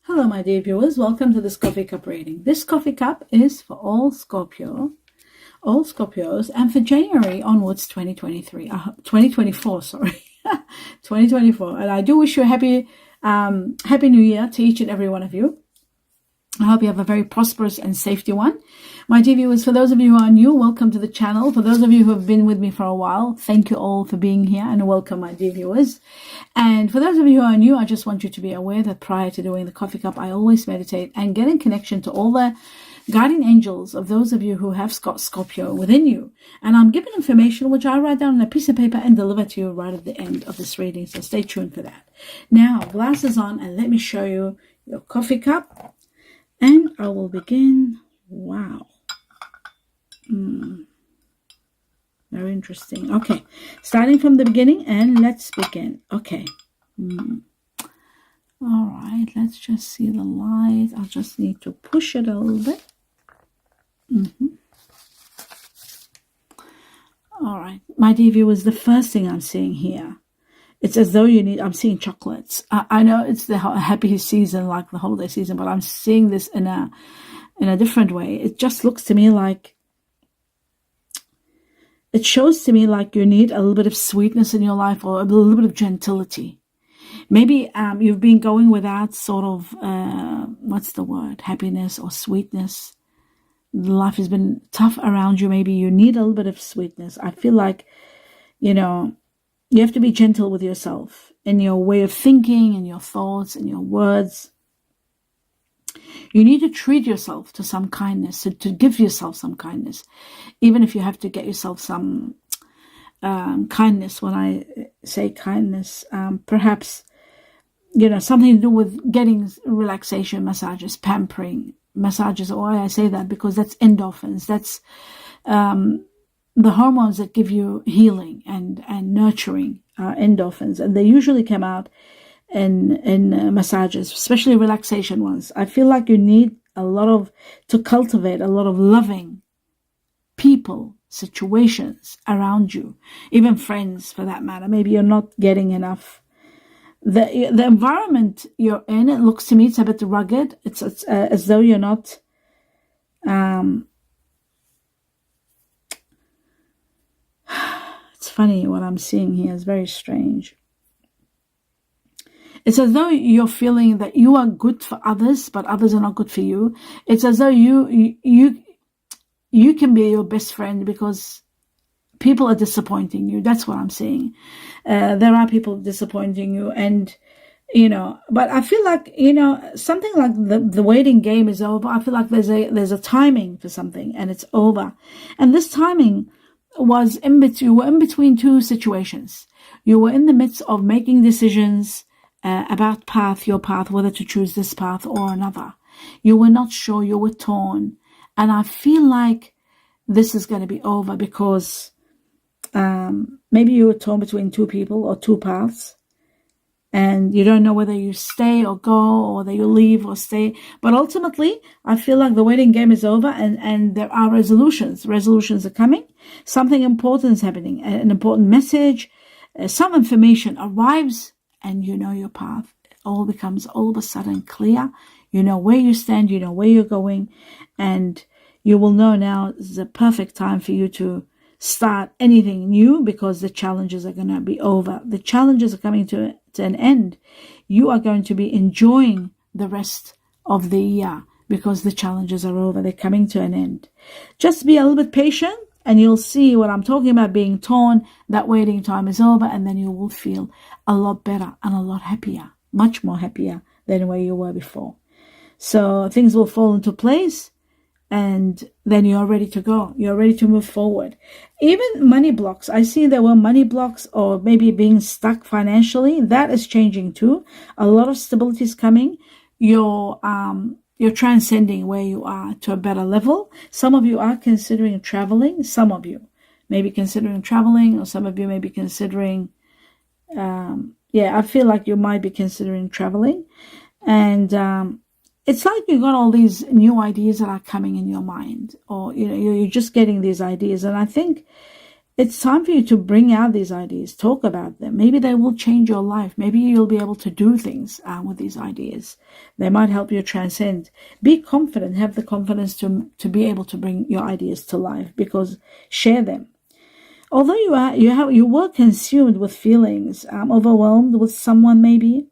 Hello, my dear viewers. Welcome to this coffee cup reading. This coffee cup is for all Scorpios, and for January onwards 2024, sorry, 2024. And I do wish you a happy New Year to each and every one of you. I hope you have a very prosperous and safety one. My dear viewers, for those of you who are new, welcome to the channel. For those of you who have been with me for a while, thank you all for being here and welcome, my dear viewers. And for those of you who are new, I just want you to be aware that prior to doing the coffee cup, I always meditate and get in connection to all the guardian angels of those of you who have got Scorpio within you. And I'm giving information which I write down on a piece of paper and deliver to you right at the end of this reading. So stay tuned for that. Now, glasses on, and let me show you your coffee cup. And I will begin. Wow. Very interesting. Okay. Starting from the beginning, and let's begin. Okay. All right. Let's just see the light. I'll just need to push it a little bit. All right. My dear viewers, the first thing I'm seeing here, it's as though I'm seeing chocolates. I know it's the happy season, like the holiday season, but I'm seeing this in a different way. It just looks to me like, it shows to me like you need a little bit of sweetness in your life, or a little bit of gentility. Maybe you've been going without sort of, what's the word, happiness or sweetness. Life has been tough around you. Maybe you need a little bit of sweetness. I feel like, you have to be gentle with yourself in your way of thinking, in your thoughts, in your words. You need to treat yourself to some kindness, to give yourself some kindness, even if you have to get yourself some kindness. When I say kindness, perhaps, something to do with getting relaxation massages, pampering massages. Why I say that? Because that's endorphins. That's the hormones that give you healing and nurturing, endorphins, and they usually come out in massages, especially relaxation ones. I feel like you need to cultivate a lot of loving people, situations around you, even friends for that matter. Maybe you're not getting enough. The environment you're in, it looks to me, it's a bit rugged. It's as though you're not it's funny what I'm seeing here is very strange. It's as though you're feeling that you are good for others, but others are not good for you. It's as though you can be your best friend because people are disappointing you. That's what I'm seeing. There are people disappointing you, and but I feel like something like the waiting game is over. I feel like there's a timing for something, and it's over. And this timing was you were in between two situations. You were in the midst of making decisions about your path, whether to choose this path or another. You were not sure, you were torn. And I feel like this is going to be over because maybe you were torn between two people or two paths, and you don't know whether you stay or go, or whether you leave or stay. But ultimately, I feel like the waiting game is over, and there are resolutions. Resolutions are coming. Something important is happening. An important message, some information arrives, and your path. It all becomes all of a sudden clear. You know where you stand, you know where you're going, and you will know now is the perfect time for you to start anything new, because the challenges are going to be over. The challenges are coming to an end. You are going to be enjoying the rest of the year because the challenges are over. They're coming to an end. Just be a little bit patient, and you'll see what I'm talking about being torn. That waiting time is over, and then you will feel a lot better and a lot happier, much more happier than where you were before. So things will fall into place, and then you're ready to go. You're ready to move forward. Even money blocks. I see there were money blocks, or maybe being stuck financially. That is changing too. A lot of stability is coming. You're transcending where you are to a better level. Some of you are considering traveling. Some of you may be considering traveling, or some of you may be considering, I feel like you might be considering traveling. And it's like you got all these new ideas that are coming in your mind, or you're just getting these ideas. And I think it's time for you to bring out these ideas, talk about them. Maybe they will change your life. Maybe you'll be able to do things with these ideas. They might help you transcend. Be confident, have the confidence to be able to bring your ideas to life, because share them. Although you were consumed with feelings, overwhelmed with someone, maybe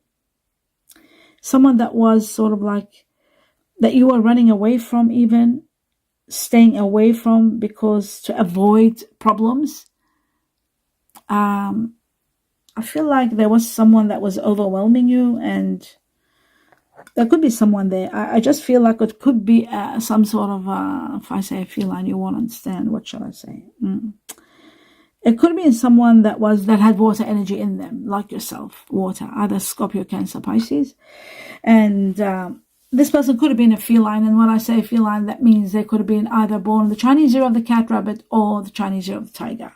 someone that was sort of like that you were running away from, even staying away from, because to avoid problems. I feel like there was someone that was overwhelming you, and there could be someone there. I just feel like it could be some sort of, if I say a feline, you won't understand. What should I say? It could be someone that had water energy in them, like yourself, water, either Scorpio, Cancer, Pisces. And this person could have been a feline. And when I say feline, that means they could have been either born the Chinese year of the cat rabbit or the Chinese year of the tiger.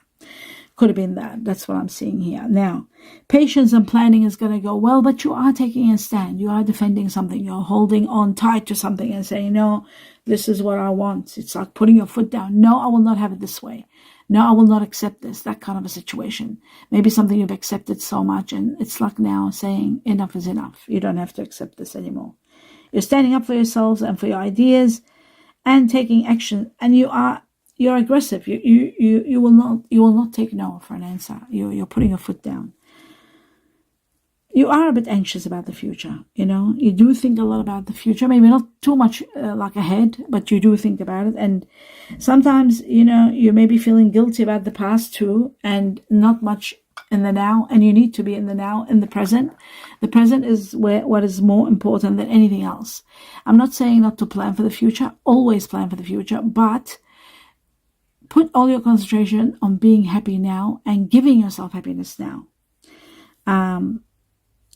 Could have been that. That's what I'm seeing here. Now, patience and planning is going to go well, but you are taking a stand. You are defending something. You're holding on tight to something and saying, no, this is what I want. It's like putting your foot down. No, I will not have it this way. No, I will not accept this, that kind of a situation. Maybe something you've accepted so much, and it's like now saying enough is enough. You don't have to accept this anymore. You're standing up for yourselves and for your ideas and taking action, and you're aggressive. You will not take no for an answer. You're putting your foot down. You are a bit anxious about the future, you do think a lot about the future, maybe not too much like ahead, but you do think about it. And sometimes, you may be feeling guilty about the past too, and not much in the now, and you need to be in the now, in the present. The present is what is more important than anything else. I'm not saying not to plan for the future, always plan for the future, but put all your concentration on being happy now and giving yourself happiness now.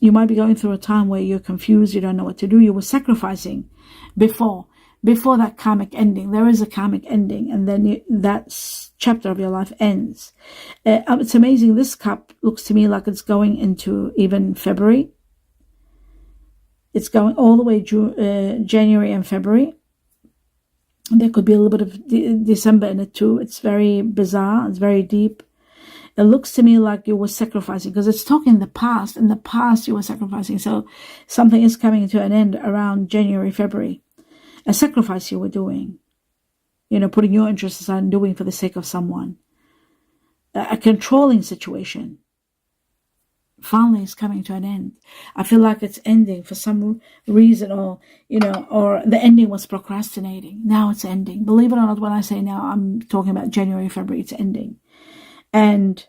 You might be going through a time where you're confused, you don't know what to do. You were sacrificing before that karmic ending. There is a karmic ending, and then that chapter of your life ends. It's amazing. This cup looks to me like it's going into even February. It's going all the way January and February. There could be a little bit of December in it too. It's very bizarre. It's very deep. It looks to me like you were sacrificing, because it's talking the past. In the past, you were sacrificing. So something is coming to an end around January, February. A sacrifice you were doing. Putting your interests aside and doing for the sake of someone. A controlling situation. Finally, is coming to an end. I feel like it's ending for some reason, or the ending was procrastinating. Now it's ending. Believe it or not, when I say now, I'm talking about January, February, it's ending. And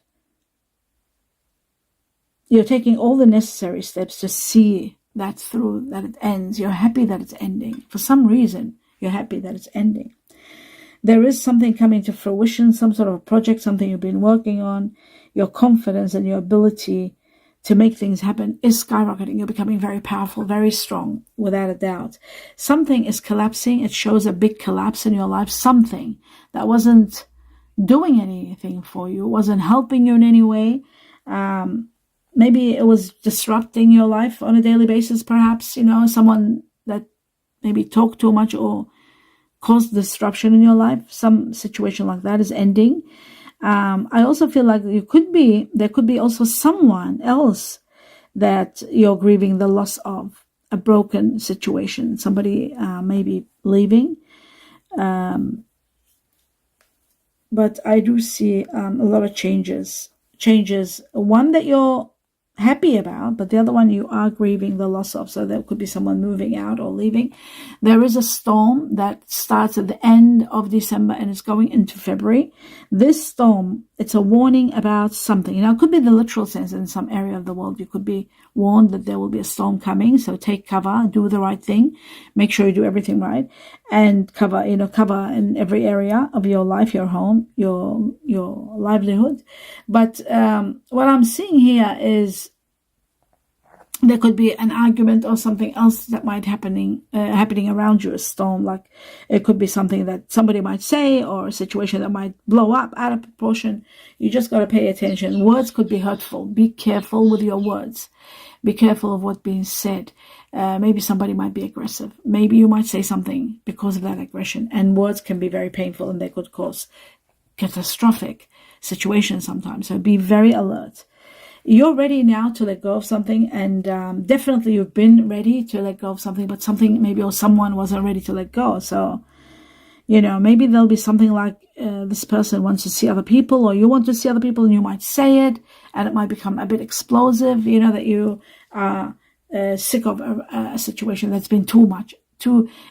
you're taking all the necessary steps to see that through, that it ends. You're happy that it's ending. For some reason, you're happy that it's ending. There is something coming to fruition, some sort of a project, something you've been working on. Your confidence and your ability to make things happen is skyrocketing. You're becoming very powerful, very strong, without a doubt. Something is collapsing. It shows a big collapse in your life. Something that wasn't doing anything for you, wasn't helping you in any way. Maybe it was disrupting your life on a daily basis, perhaps, someone that maybe talked too much or caused disruption in your life. Some situation like that is ending. I also feel like there could be also someone else that you're grieving the loss of, a broken situation, somebody maybe leaving. But I do see a lot of changes. One that you're happy about, but the other one you are grieving the loss of. So there could be someone moving out or leaving. There is a storm that starts at the end of December and is going into February. This storm, it's a warning about something. It could be the literal sense. In some area of the world, you could be warned that there will be a storm coming. So take cover, do the right thing, make sure you do everything right, and cover in every area of your life, your home, your livelihood. But what I'm seeing here is there could be an argument or something else that might happening around you, a storm. Like it could be something that somebody might say, or a situation that might blow up out of proportion. You just got to pay attention. Words could be hurtful. Be careful with your words. Be careful of what's being said. Maybe somebody might be aggressive. Maybe you might say something because of that aggression. And words can be very painful, and they could cause catastrophic situation sometimes. So be very alert. You're ready now to let go of something, and definitely you've been ready to let go of something, but something maybe or someone wasn't ready to let go. So, maybe there'll be something like this person wants to see other people, or you want to see other people, and you might say it, and it might become a bit explosive, that you are sick of a situation that's been too much.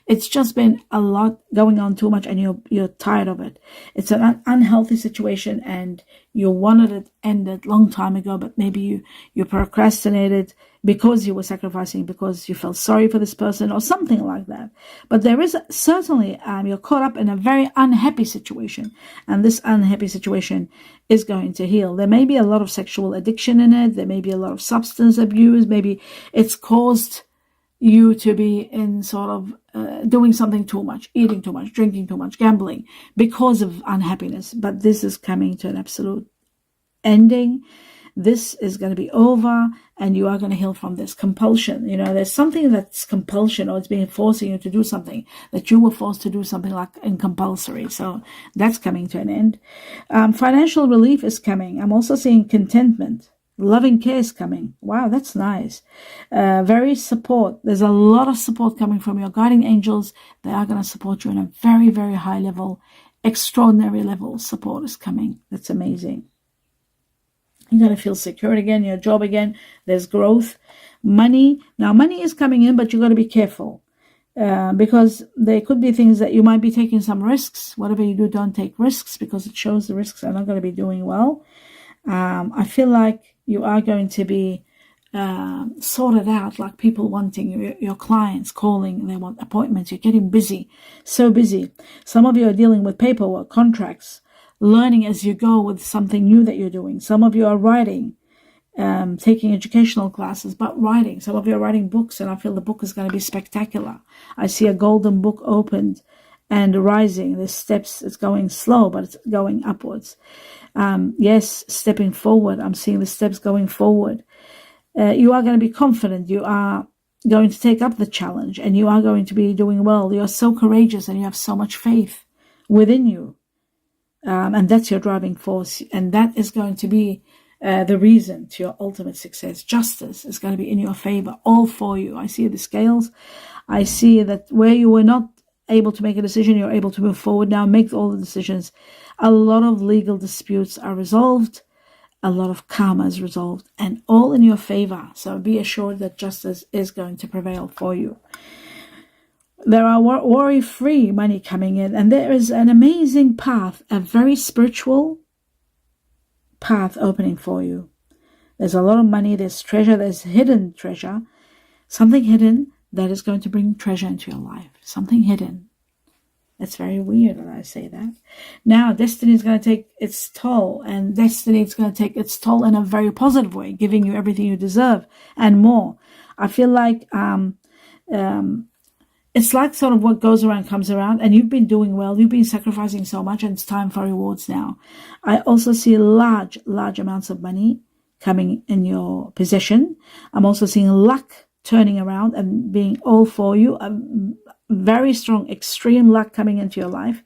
It's just been a lot going on too much, and you're tired of it. It's an unhealthy situation, and you wanted it ended long time ago, but maybe you procrastinated because you were sacrificing, because you felt sorry for this person or something like that. But there is certainly you're caught up in a very unhappy situation, and this unhappy situation is going to heal. There may be a lot of sexual addiction in it. There may be a lot of substance abuse. Maybe it's caused you to be in sort of doing something too much, eating too much, drinking too much, gambling because of unhappiness. But this is coming to an absolute ending. This is going to be over, and you are going to heal from this compulsion. There's something that's compulsion, or it's being forcing you to do something that you were forced to do, something like in compulsory. So that's coming to an end. Financial relief is coming. I'm also seeing contentment. Loving care is coming. Wow, that's nice. Very support. There's a lot of support coming from your guardian angels. They are going to support you in a very, very high level, extraordinary level. Support is coming. That's amazing. You're going to feel secure again, your job again. There's growth. Money. Now, money is coming in, but you've got to be careful. Because there could be things that you might be taking some risks. Whatever you do, don't take risks, because it shows the risks are not going to be doing well. I feel like you are going to be sorted out, like people wanting your clients calling, they want appointments. You're getting busy, so busy. Some of you are dealing with paperwork, contracts, learning as you go with something new that you're doing. Some of you are writing, taking educational classes, but writing. Some of you are writing books, and I feel the book is going to be spectacular. I see a golden book opened and rising. The steps, it's going slow, but it's going upwards. Yes, stepping forward. I'm seeing the steps going forward. You are going to be confident. You are going to take up the challenge, and you are going to be doing well. You are so courageous, and you have so much faith within you. And that's your driving force. And that is going to be the reason to your ultimate success. Justice is going to be in your favor, all for you. I see the scales. I see that where you were not able to make a decision, you're able to move forward now, make all the decisions. A lot of legal disputes are resolved, a lot of karma is resolved, and all in your favor. So be assured that justice is going to prevail for you. There are worry-free money coming in, and there is an amazing path, a very spiritual path opening for you. There's a lot of money, there's treasure, there's hidden treasure, something hidden that is going to bring treasure into your life. Something hidden. It's very weird that I say that. Now, destiny is going to take its toll, and destiny is going to take its toll in a very positive way, giving you everything you deserve and more. I feel like it's like sort of what goes around comes around, and you've been doing well. You've been sacrificing so much, and it's time for rewards now. I also see large amounts of money coming in your possession. I'm also seeing luck turning around and being all for you. Very strong, extreme luck coming into your life.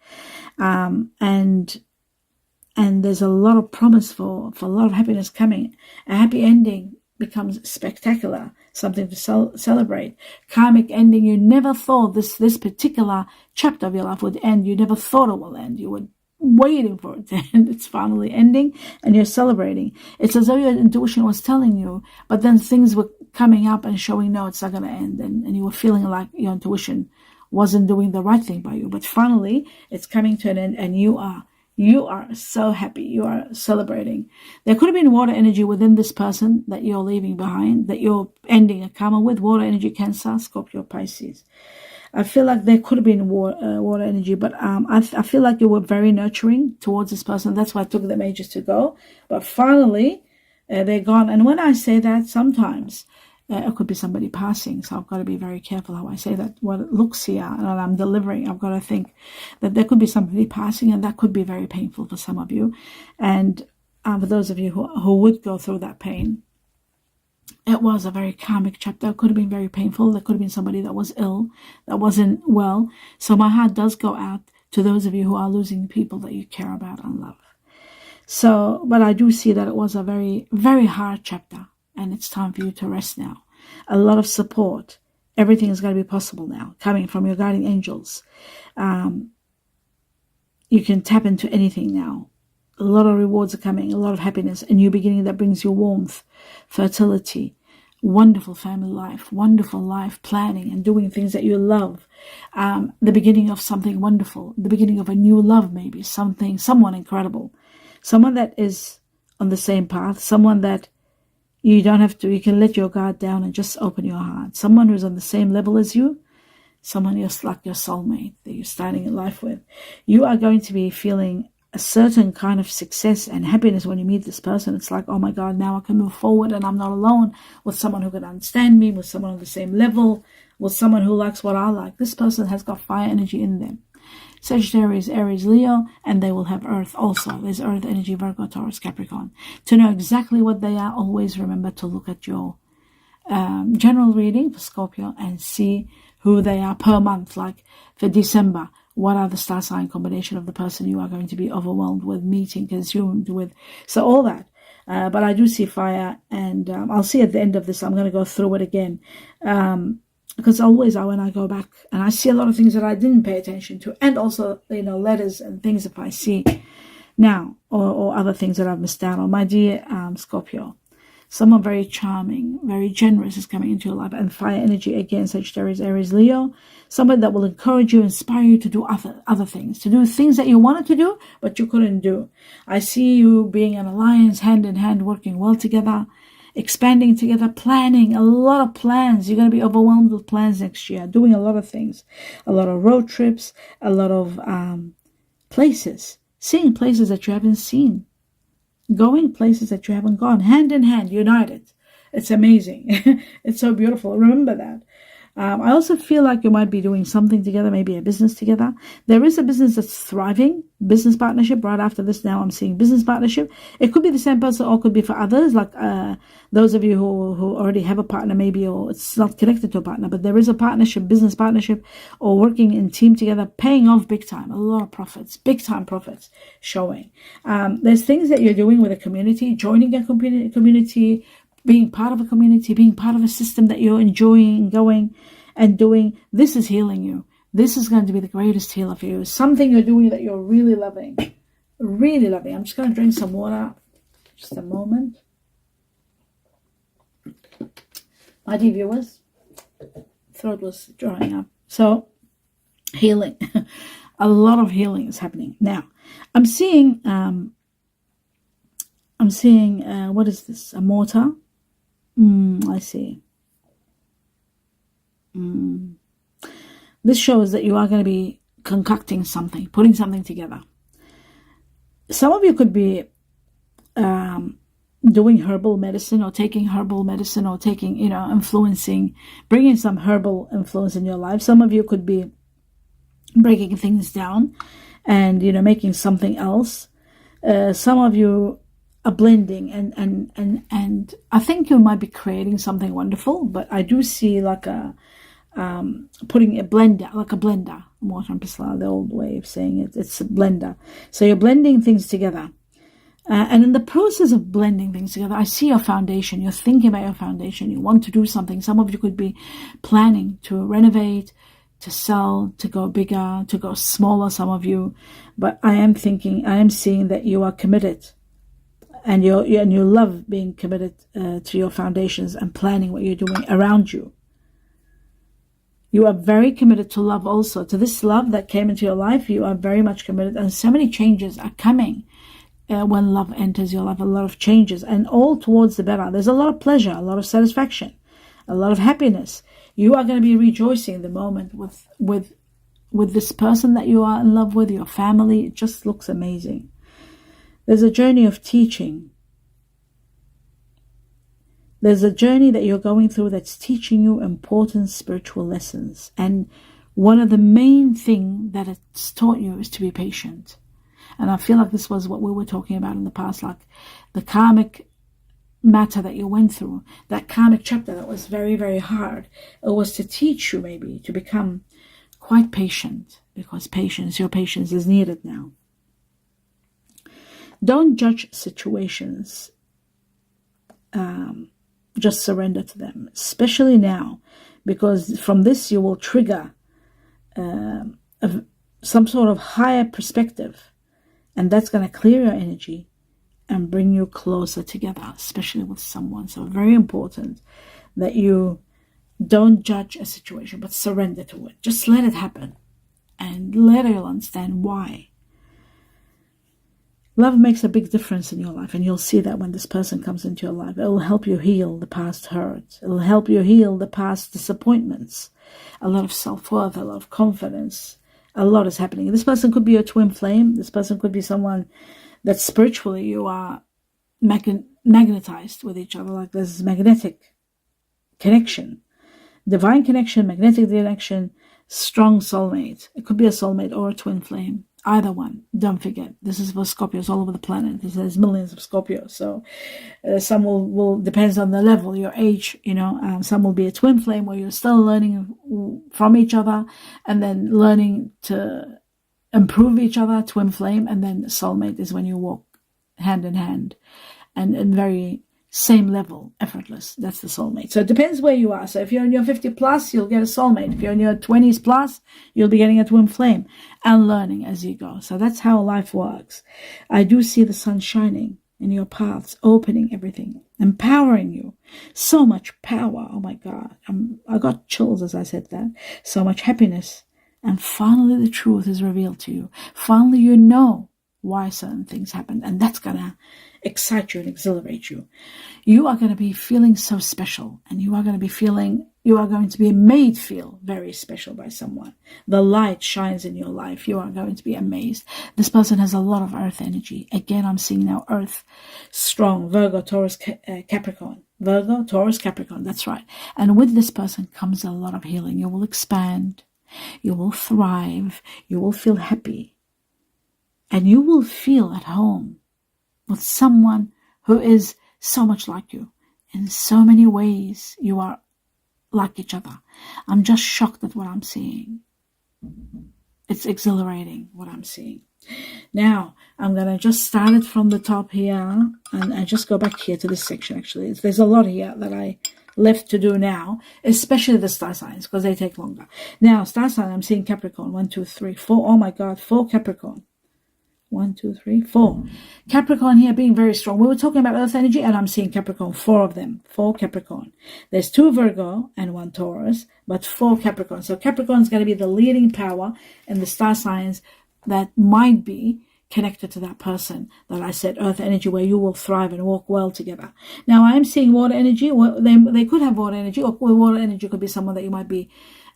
And there's a lot of promise for a lot of happiness coming. A happy ending becomes spectacular, something to celebrate. Karmic ending, you never thought this particular chapter of your life would end. You never thought it will end. You were waiting for it to end. It's finally ending, and you're celebrating. It's as though your intuition was telling you, but then things were coming up and showing, no, it's not going to end, and you were feeling like your intuition wasn't doing the right thing by you. But finally, it's coming to an end, and you are so happy. You are celebrating. There could have been water energy within this person that you're leaving behind, that you're ending a karma with. Water energy, Cancer, Scorpio, Pisces. I feel like there could have been water energy, but I feel like you were very nurturing towards this person. That's why it took them ages to go. But finally, they're gone. And when I say that, sometimes it could be somebody passing. So I've got to be very careful how I say that. What it looks here and I'm delivering, I've got to think that there could be somebody passing, and that could be very painful for some of you. And for those of you who would go through that pain, it was a very karmic chapter. It could have been very painful. There could have been somebody that was ill, that wasn't well. So my heart does go out to those of you who are losing people that you care about and love. So, but I do see that it was a very, very hard chapter, and it's time for you to rest now. A lot of support. Everything is going to be possible now, coming from your guardian angels. You can tap into anything now. A lot of rewards are coming, a lot of happiness, a new beginning that brings you warmth, fertility, wonderful family life, wonderful life planning and doing things that you love. The beginning of something wonderful, the beginning of a new love, maybe someone incredible, someone that is on the same path, someone that you don't have to, you can let your guard down and just open your heart. Someone who's on the same level as you, someone just like your soulmate that you're starting your life with. You are going to be feeling a certain kind of success and happiness when you meet this person. It's like, oh my God, now I can move forward and I'm not alone with someone who can understand me, with someone on the same level, with someone who likes what I like. This person has got fire energy in them. Sagittarius, Aries, Leo, and they will have Earth also. There's Earth energy, Virgo, Taurus, Capricorn. To know exactly what they are, always remember to look at your general reading for Scorpio and see who they are per month. Like for December, what are the star sign combination of the person you are going to be overwhelmed with, meeting, consumed with. So all that. But I do see fire, and I'll see at the end of this, I'm going to go through it again. Because always when I go back and I see a lot of things that I didn't pay attention to, and also, letters and things if I see now, or other things that I've missed out on. My dear Scorpio, someone very charming, very generous is coming into your life, and fire energy again, Sagittarius, Aries, Leo. Someone that will encourage you, inspire you to do other things, to do things that you wanted to do, but you couldn't do. I see you being an alliance, hand in hand, working well together, expanding together, planning, a lot of plans. You're going to be overwhelmed with plans next year, doing a lot of things, a lot of road trips, a lot of places, seeing places that you haven't seen, going places that you haven't gone, hand in hand, united. It's amazing. It's so beautiful. Remember that. I also feel like you might be doing something together, maybe a business together. There is a business that's thriving, business partnership. Right after this, now I'm seeing business partnership. It could be the same person, or could be for others, like those of you who already have a partner, maybe, or it's not connected to a partner, but there is a partnership, business partnership, or working in team together, paying off big time, a lot of profits, big time profits showing. There's things that you're doing with a community, joining a community, being part of a community, being part of a system that you're enjoying going and doing. This is healing you. This is going to be the greatest healer for you. Something you're doing that you're really loving. Really loving. I'm just going to drink some water. Just a moment. My dear viewers, throat was drying up. So, healing. A lot of healing is happening. Now, I'm seeing, what is this? A mortar? I see. This shows that you are going to be concocting something, putting something together. Some of you could be doing herbal medicine, or taking herbal medicine, or taking, influencing, bringing some herbal influence in your life. Some of you could be breaking things down and, making something else. Some of you are blending and I think you might be creating something wonderful, but I do see like putting a blender, water and pisla, the old way of saying it. It's a blender. So you're blending things together. And in the process of blending things together, I see your foundation. You're thinking about your foundation. You want to do something. Some of you could be planning to renovate, to sell, to go bigger, to go smaller, some of you. But I am seeing that you are committed. And you love being committed to your foundations and planning what you're doing around you. You are very committed to love also. To this love that came into your life, you are very much committed. And so many changes are coming when love enters your life. A lot of changes, and all towards the better. There's a lot of pleasure, a lot of satisfaction, a lot of happiness. You are going to be rejoicing in the moment with this person that you are in love with, your family. It just looks amazing. There's a journey of teaching. There's a journey that you're going through that's teaching you important spiritual lessons. And one of the main things that it's taught you is to be patient. And I feel like this was what we were talking about in the past, like the karmic matter that you went through, that karmic chapter that was very, very hard. It was to teach you maybe to become quite patient, because your patience is needed now. Don't judge situations. Just surrender to them, especially now, because from this you will trigger some sort of higher perspective, and that's going to clear your energy and bring you closer together, especially with someone. So very important that you don't judge a situation, but surrender to it. Just let it happen, and later you'll understand why. Love makes a big difference in your life, and you'll see that when this person comes into your life. It will help you heal the past hurt. It will help you heal the past disappointments. A lot of self-worth, a lot of confidence. A lot is happening. This person could be your twin flame. This person could be someone that spiritually you are magnetized with each other, like there's magnetic connection. Divine connection, magnetic connection, strong soulmate. It could be a soulmate or a twin flame. Either one. Don't forget, this is for Scorpios all over the planet. There's millions of Scorpios. So some will depends on the level, your age, some will be a twin flame where you're still learning from each other and then learning to improve each other, twin flame. And then soulmate is when you walk hand in hand and very same level, effortless. That's the soulmate. So it depends where you are. So if you're in your 50 plus, you'll get a soulmate. If you're in your 20s plus, you'll be getting a twin flame and learning as you go. So that's how life works. I do see the sun shining in your paths, opening everything, empowering you. So much power. Oh my God. I got chills as I said that. So much happiness. And finally the truth is revealed to you. Finally you know why certain things happen. And that's going to excite you and exhilarate you. You are going to be feeling so special, and you are going to be made feel very special by someone. The light shines in your life. You are going to be amazed. This person has a lot of earth energy. Again, I'm seeing now earth, strong, Virgo, Taurus, Capricorn. Virgo, Taurus, Capricorn. That's right. And with this person comes a lot of healing. You will expand. You will thrive. You will feel happy. And you will feel at home with someone who is so much like you. In so many ways, you are like each other. I'm just shocked at what I'm seeing. It's exhilarating what I'm seeing. Now, I'm going to just start it from the top here, and I just go back here to this section, actually. There's a lot here that I left to do now, especially the star signs, because they take longer. Now, star sign, I'm seeing Capricorn. 1, 2, 3, 4. Oh my God, 4 Capricorn. 1, 2, 3, 4. Capricorn here being very strong. We were talking about earth energy, and I'm seeing Capricorn, 4 of them. 4 Capricorn. There's 2 Virgo and 1 Taurus, but 4 Capricorn. So Capricorn is going to be the leading power in the star signs that might be connected to that person that I said, earth energy, where you will thrive and walk well together. Now, I'm seeing water energy. Well, they could have water energy, or water energy could be someone that you might be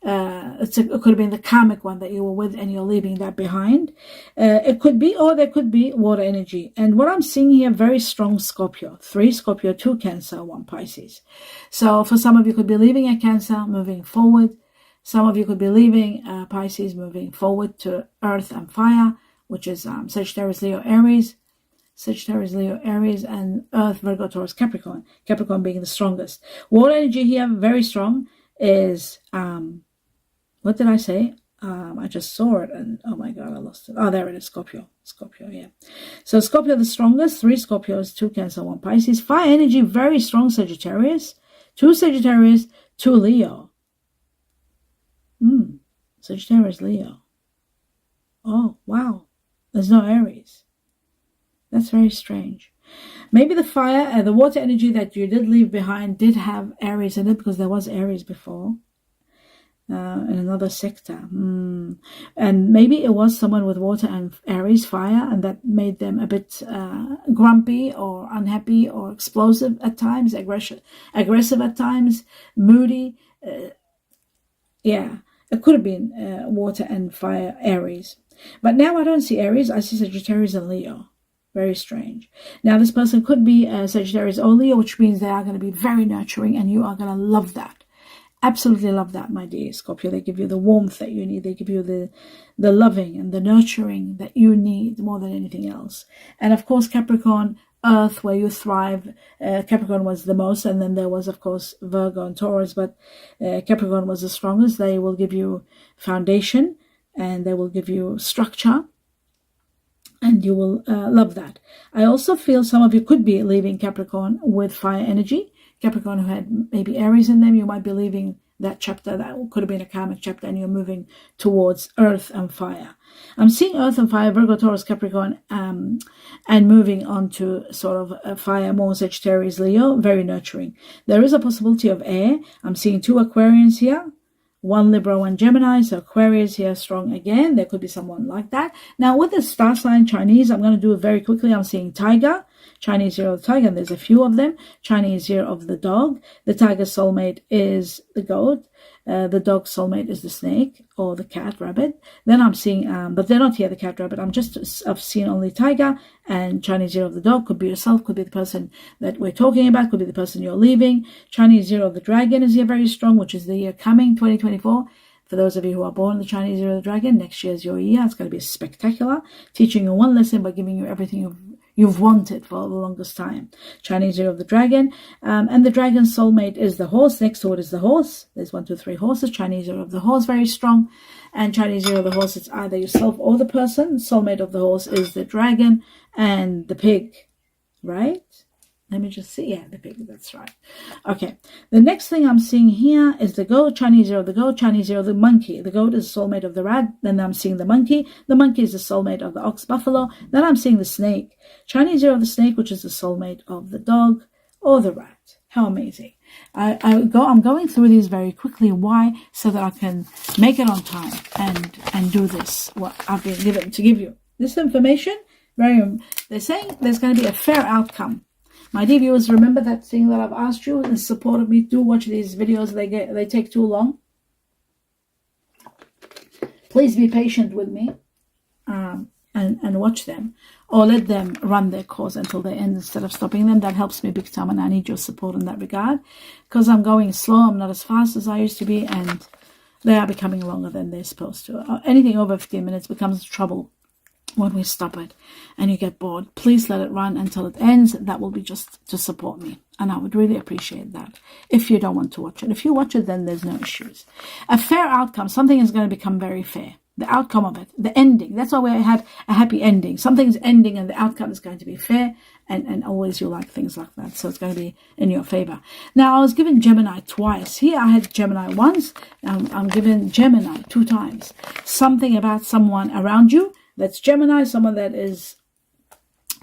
it could have been the karmic one that you were with and you're leaving that behind. It could be, or there could be water energy. And what I'm seeing here, very strong Scorpio. 3 Scorpio, 2 Cancer, 1 Pisces. So for some of you could be leaving a Cancer, moving forward. Some of you could be leaving Pisces, moving forward to Earth and Fire, which is Sagittarius, Leo, Aries. Sagittarius, Leo, Aries, and Earth, Virgo, Taurus, Capricorn. Capricorn being the strongest. Water energy here, very strong, is... what did I say? I just saw it and oh my God, I lost it. Oh, there it is. Scorpio, yeah. So Scorpio the strongest, 3 Scorpios, 2 Cancer, 1 Pisces. Fire energy, very strong Sagittarius, 2 Sagittarius, 2 Leo. Sagittarius, Leo. Oh, wow. There's no Aries. That's very strange. Maybe the fire, the water energy that you did leave behind did have Aries in it, because there was Aries before. In another sector. And maybe it was someone with water and Aries, fire, and that made them a bit grumpy or unhappy or explosive at times, aggressive at times, moody. Yeah, it could have been water and fire, Aries. But now I don't see Aries, I see Sagittarius and Leo. Very strange. Now this person could be Sagittarius or Leo, which means they are going to be very nurturing, and you are going to love that. Absolutely love that, my dear Scorpio. They give you the warmth that you need. They give you the loving and the nurturing that you need more than anything else. And of course, Capricorn, Earth, where you thrive. Capricorn was the most, and then there was, of course, Virgo and Taurus, but Capricorn was the strongest. They will give you foundation. and they will give you structure, and you will love that. I also feel some of you could be leaving Capricorn with fire energy. Capricorn who had maybe Aries in them, you might be leaving that chapter. That could have been a karmic chapter, and you're moving towards earth and fire. I'm seeing earth and fire, Virgo, Taurus, Capricorn, and moving on to sort of a fire, more Sagittarius, Leo, very nurturing. There is a possibility of air. I'm seeing 2 Aquarians here, 1 Libra, 1 Gemini, so Aquarius here strong again. There could be someone like that. Now with the star sign Chinese, I'm going to do it very quickly. I'm seeing tiger, Chinese year of the tiger, and there's a few of them. Chinese year of the dog. The tiger soulmate is the goat. The dog soulmate is the snake or the cat, rabbit. Then I'm seeing, but they're not here, the cat, rabbit. I've seen only tiger and Chinese year of the dog. Could be yourself, could be the person that we're talking about, could be the person you're leaving. Chinese year of the dragon is here very strong, which is the year coming, 2024. For those of you who are born in the Chinese year of the dragon, next year is your year. It's going to be spectacular, teaching you one lesson by giving you everything you've wanted for the longest time. Chinese year of the dragon, and the dragon soulmate is the horse. Next to it is the horse. There's 1, 2, 3 horses. Chinese year of the horse, very strong. And Chinese year of the horse, it's either yourself or the person. Soulmate of the horse is the dragon and the pig, right? Let me just see. Yeah, the pig, that's right. Okay. The next thing I'm seeing here is the goat, Chinese year of the goat, Chinese year of the monkey. The goat is the soulmate of the rat. Then I'm seeing the monkey. The monkey is the soulmate of the ox, buffalo. Then I'm seeing the snake. Chinese year of the snake, which is the soulmate of the dog or the rat. How amazing. I'm going through these very quickly. Why? So that I can make it on time and do this, what I've been given to give you. This information, they're saying there's going to be a fair outcome. My dear viewers, remember that thing that I've asked you in support of me. Do watch these videos. They take too long. Please be patient with me and watch them, or let them run their course until they end instead of stopping them. That helps me big time, and I need your support in that regard because I'm going slow. I'm not as fast as I used to be, and they are becoming longer than they're supposed to. Anything over 15 minutes becomes trouble when we stop it and you get bored. Please let it run until it ends. That will be just to support me, and I would really appreciate that. If you don't want to watch it, if you watch it, then there's no issues. A fair outcome, something is going to become very fair. The outcome of it, the ending, that's why we had a happy ending. Something's ending and the outcome is going to be fair, and always you like things like that, so it's going to be in your favor. Now, I was given Gemini twice. Here I had Gemini once, I'm given Gemini 2 times. Something about someone around you that's Gemini, someone that is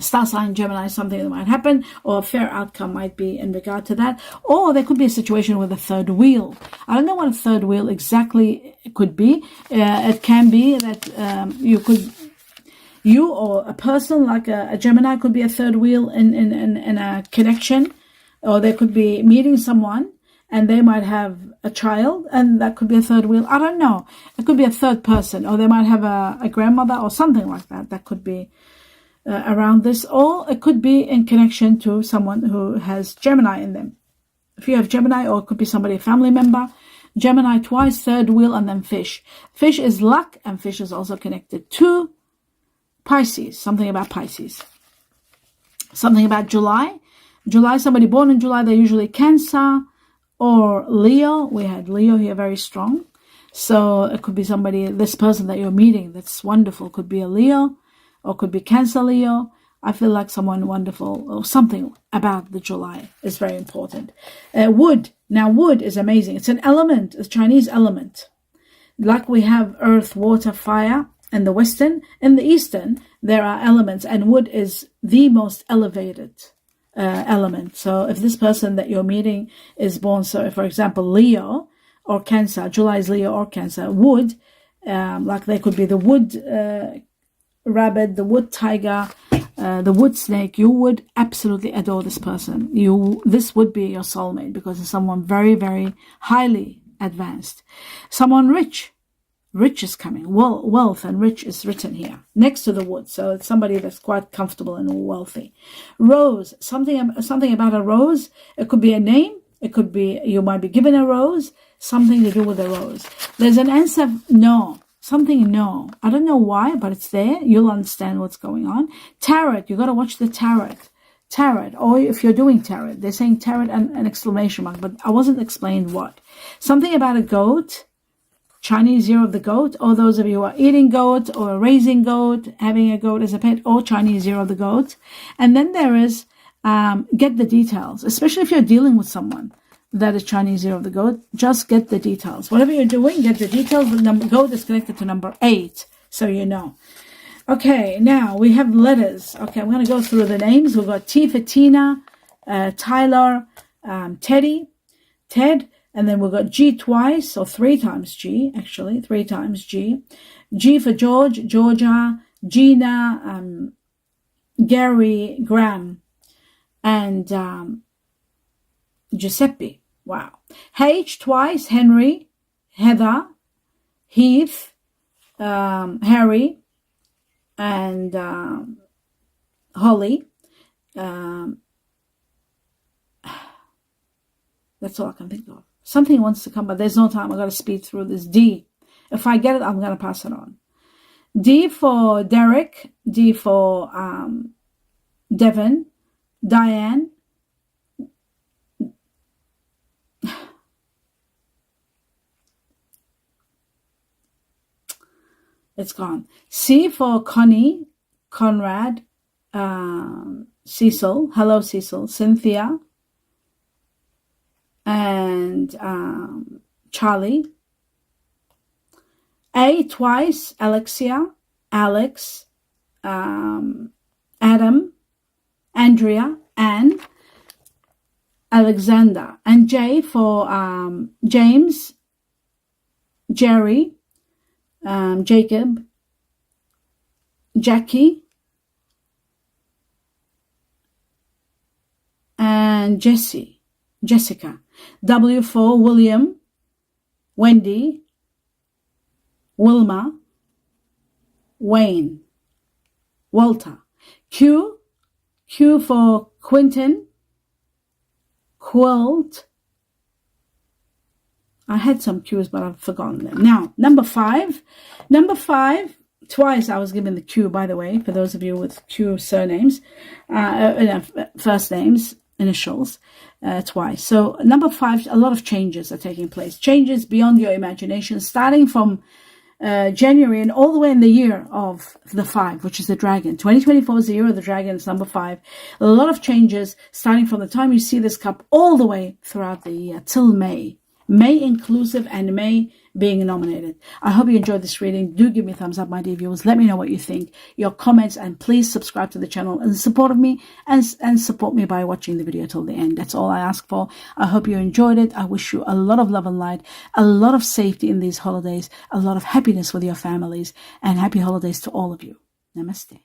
star sign Gemini, something that might happen, or a fair outcome might be in regard to that. Or there could be a situation with a third wheel. I don't know what a third wheel exactly could be. It can be that you or a person like a Gemini could be a third wheel in a connection, or they could be meeting someone and they might have a child, and that could be a third wheel. I don't know. It could be a third person, or they might have a grandmother or something like that. That could be around this, or it could be in connection to someone who has Gemini in them. If you have Gemini, or it could be somebody, a family member. Gemini twice, third wheel, and then fish. Fish is luck, and fish is also connected to Pisces. Something about Pisces. Something about July. July, somebody born in July, they're usually Cancer or Leo. We had Leo here very strong. So it could be somebody, this person that you're meeting that's wonderful, could be a Leo, or could be Cancer Leo. I feel like someone wonderful, or something about the July is very important. Wood. Now, wood is amazing. It's an element, a Chinese element. Like we have earth, water, fire in the Western. In the Eastern, there are elements, and wood is the most elevated element. So if this person that you're meeting is born, so for example, Leo or Cancer, July is Leo or Cancer, wood, like they could be the wood rabbit, the wood tiger, the wood snake. You would absolutely adore this person. This would be your soulmate, because it's someone very, very highly advanced. Someone rich. Rich is coming. Wealth and rich is written here next to the wood. So it's somebody that's quite comfortable and wealthy. Rose. Something about a rose. It could be a name. It could be you might be given a rose. Something to do with a rose. There's an answer. No. Something, no. I don't know why, but it's there. You'll understand what's going on. Tarot. You got to watch the tarot. Tarot. Or if you're doing tarot. They're saying tarot and an exclamation mark, but I wasn't explained what. Something about a goat. Chinese year of the goat, or those of you who are eating goat or raising goat, having a goat as a pet, or Chinese year of the goat. And then there is get the details, especially if you're dealing with someone that is Chinese year of the goat. Just get the details. Whatever you're doing, get the details. The number goat is connected to number 8, so you know. Okay, now we have letters. Okay, I'm going to go through the names. We've got T for Tina, Tyler, Teddy, Ted, and then we've got G twice, or 3 times G, actually, 3 times G. G for George, Georgia, Gina, Gary, Graham, and Giuseppe. Wow. H twice, Henry, Heather, Heath, Harry, and Holly. That's all I can think of. Something wants to come, but there's no time. I've got to speed through this. D. If I get it, I'm going to pass it on. D for Derek. D for Devin. Diane. It's gone. C for Connie. Conrad. Cecil. Hello, Cecil. Cynthia. And Charlie. A twice, Alexia, Alex, Adam, Andrea, and Alexander. And J for James, Jerry, Jacob, Jackie, and Jessica. W for William, Wendy, Wilma, Wayne, Walter. Q for Quentin, Quilt. I had some Q's, but I've forgotten them. Now, number 5, twice I was given the Q, by the way, for those of you with Q surnames, first names, initials, twice. So number 5, a lot of changes are taking place. Changes beyond your imagination, starting from January and all the way in the year of the 5, which is the dragon. 2024 is the year of the dragon. It's number 5. A lot of changes starting from the time you see this cup all the way throughout the year till May. May inclusive, and May being nominated. I hope you enjoyed this reading. Do give me a thumbs up, my dear viewers. Let me know what you think, your comments, and please subscribe to the channel and support me and support me by watching the video till the end. That's all I ask for. I hope you enjoyed it. I wish you a lot of love and light, a lot of safety in these holidays, a lot of happiness with your families, and happy holidays to all of you. Namaste.